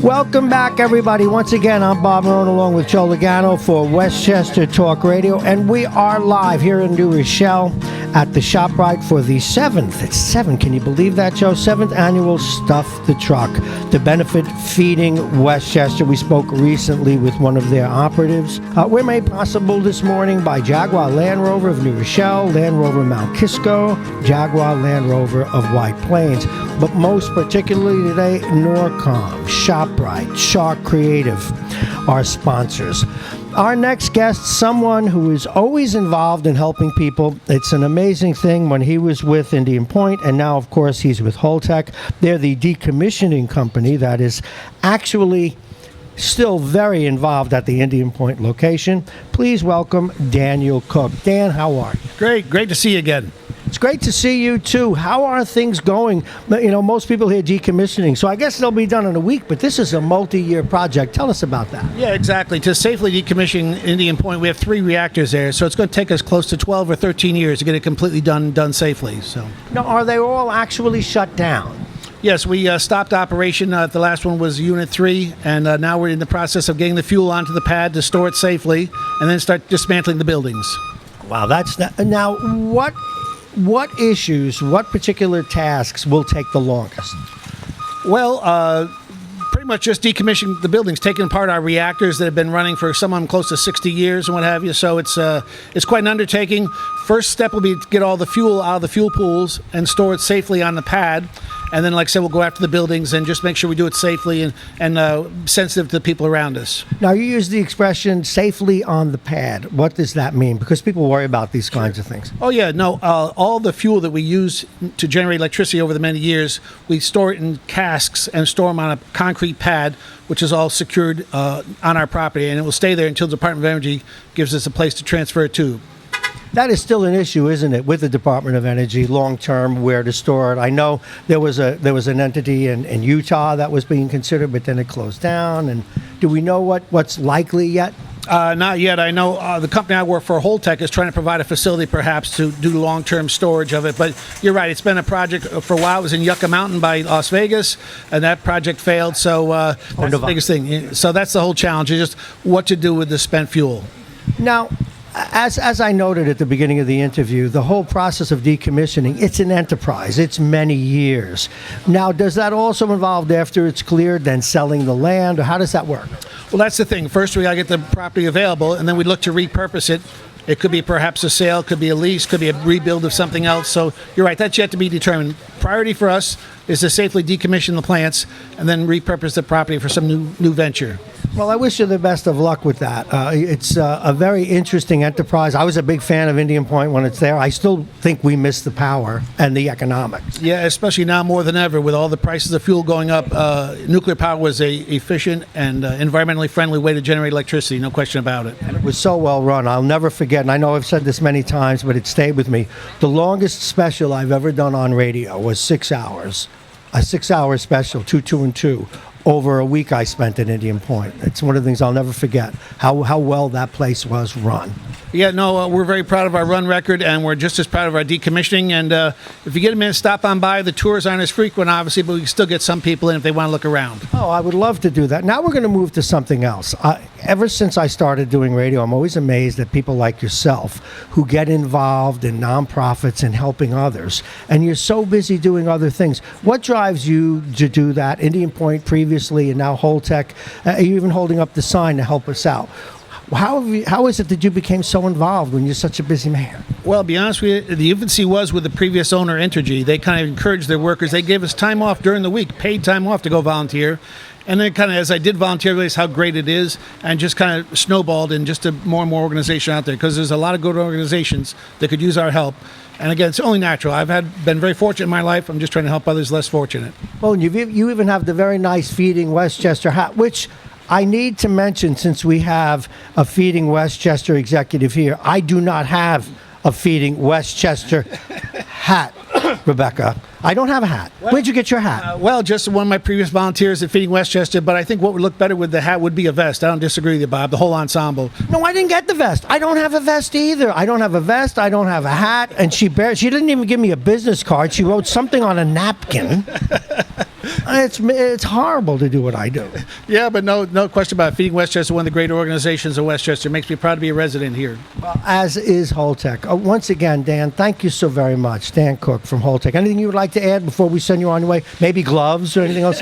Welcome back, everybody. Once again, I'm Bob Marone along with Joe Logano for Westchester Talk Radio, and we are live here in New Rochelle at the ShopRite for the 7th. It's 7. Can you believe that, Joe? 7th annual Stuff the Truck to benefit Feeding Westchester. We spoke recently with one of their operatives. We're made possible this morning by Jaguar Land Rover of New Rochelle, Land Rover Mount Kisco, Jaguar Land Rover of White Plains, but most particularly today, Norcom, ShopRite, Shark Creative, our sponsors. Our next guest, someone who is always involved in helping people. It's an amazing thing when he was with Indian Point, and now, of course, he's with Holtec. They're the decommissioning company that is actually still very involved at the Indian Point location. Please welcome Daniel Cooke. Dan, how are you? Great to see you again. It's great to see you, too. How are things going? You know, most people hear decommissioning, so I guess they'll be done in a week, but this is a multi-year project. Tell us about that. Yeah, exactly. To safely decommission Indian Point, we have 3 reactors there, so it's going to take us close to 12 or 13 years to get it completely done safely. So, now, are they all actually shut down? Yes, we stopped operation. The last one was Unit 3, and now we're in the process of getting the fuel onto the pad to store it safely, and then start dismantling the buildings. Wow, that's that. Now, what issues, what particular tasks will take the longest? Well, pretty much just decommissioning the buildings, taking apart our reactors that have been running for some of them close to 60 years and what have you. So it's quite an undertaking. First step will be to get all the fuel out of the fuel pools and store it safely on the pad. And then, like I said, we'll go after the buildings and just make sure we do it safely and sensitive to the people around us. Now, you use the expression safely on the pad. What does that mean? Because people worry about these kinds of things. Oh, yeah. No, all the fuel that we use to generate electricity over the many years, we store it in casks and store them on a concrete pad, which is all secured on our property. And it will stay there until the Department of Energy gives us a place to transfer it to. That is still an issue, isn't it, with the Department of Energy, long-term, where to store it? I know there was an entity in Utah that was being considered, but then it closed down. And do we know what's likely yet? Not yet. I know the company I work for, Holtec, is trying to provide a facility perhaps to do long-term storage of it. But you're right. It's been a project for a while. It was in Yucca Mountain by Las Vegas, and that project failed. So that's the biggest thing. So that's the whole challenge, is just what to do with the spent fuel. Now, as I noted at the beginning of the interview, the whole process of decommissioning, it's an enterprise. It's many years. Now, does that also involve, after it's cleared, then selling the land, or how does that work? Well, that's the thing. First, we got to get the property available, and then we look to repurpose it. It could be perhaps a sale, could be a lease, could be a rebuild of something else. So you're right, that's yet to be determined. Priority for us is to safely decommission the plants and then repurpose the property for some new venture. Well, I wish you the best of luck with that. It's a very interesting enterprise. I was a big fan of Indian Point when it's there. I still think we miss the power and the economics. Yeah, especially now more than ever with all the prices of fuel going up. Nuclear power was a efficient and environmentally friendly way to generate electricity, no question about it. And it was so well run. I'll never forget, and I know I've said this many times, but it stayed with me. The longest special I've ever done on radio was 6 hours. A 6-hour special, 2, and 2. Over a week I spent at Indian Point. It's one of the things I'll never forget, how well that place was run. Yeah, no, we're very proud of our run record, and we're just as proud of our decommissioning. And if you get a minute, stop on by. The tours aren't as frequent, obviously, but we can still get some people in if they want to look around. Oh, I would love to do that. Now we're going to move to something else. Ever since I started doing radio, I'm always amazed at people like yourself who get involved in nonprofits and helping others. And you're so busy doing other things. What drives you to do that? Indian Point previously and now Holtec. Are you even holding up the sign to help us out? How is it that you became so involved when you're such a busy man? Well, to be honest with you, the infancy was with the previous owner, Entergy. They kind of encouraged their workers. They gave us time off during the week, paid time off to go volunteer. And then kind of as I did volunteer, I realized how great it is, and just kind of snowballed in just a more and more organization out there, because there's a lot of good organizations that could use our help. And again, it's only natural. I've been very fortunate in my life. I'm just trying to help others less fortunate. Well, you even have the very nice Feeding Westchester hat, which I need to mention, since we have a Feeding Westchester executive here. I do not have a Feeding Westchester hat, Rebecca. I don't have a hat. Where'd you get your hat? Well, just one of my previous volunteers at Feeding Westchester, but I think what would look better with the hat would be a vest. I don't disagree with you, Bob, the whole ensemble. No, I didn't get the vest. I don't have a vest either. I don't have a vest. I don't have a hat. And she didn't even give me a business card. She wrote something on a napkin. It's horrible to do what I do. Yeah, but no question about it. Feeding Westchester, one of the great organizations in Westchester. Makes me proud to be a resident here. As is Holtec. Once again, Dan, thank you so very much. Dan Cooke from Holtec. Anything you would like to add before we send you on your way? Maybe gloves or anything else?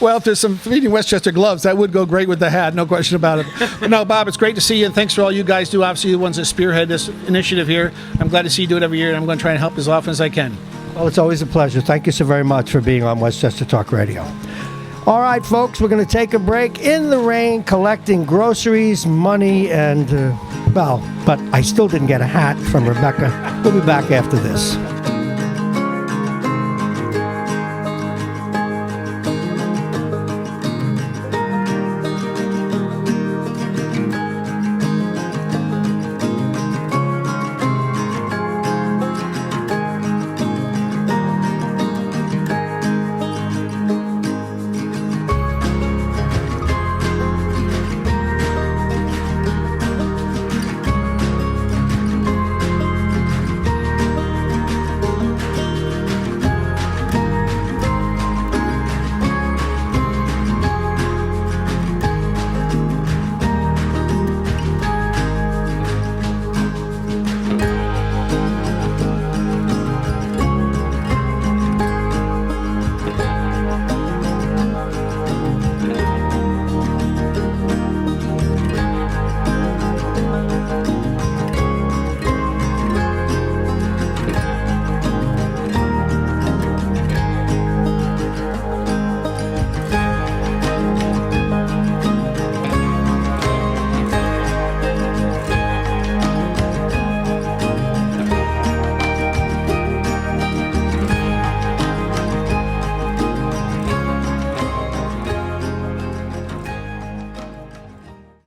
Well, if there's some Feeding Westchester gloves, that would go great with the hat, no question about it. But no, Bob, it's great to see you, and thanks for all you guys do. Obviously, the ones that spearhead this initiative here. I'm glad to see you do it every year, and I'm going to try and help as often as I can. Well, it's always a pleasure. Thank you so very much for being on Westchester Talk Radio. All right, folks, we're going to take a break in the rain, collecting groceries, money, and, but I still didn't get a hat from Rebecca. We'll be back after this.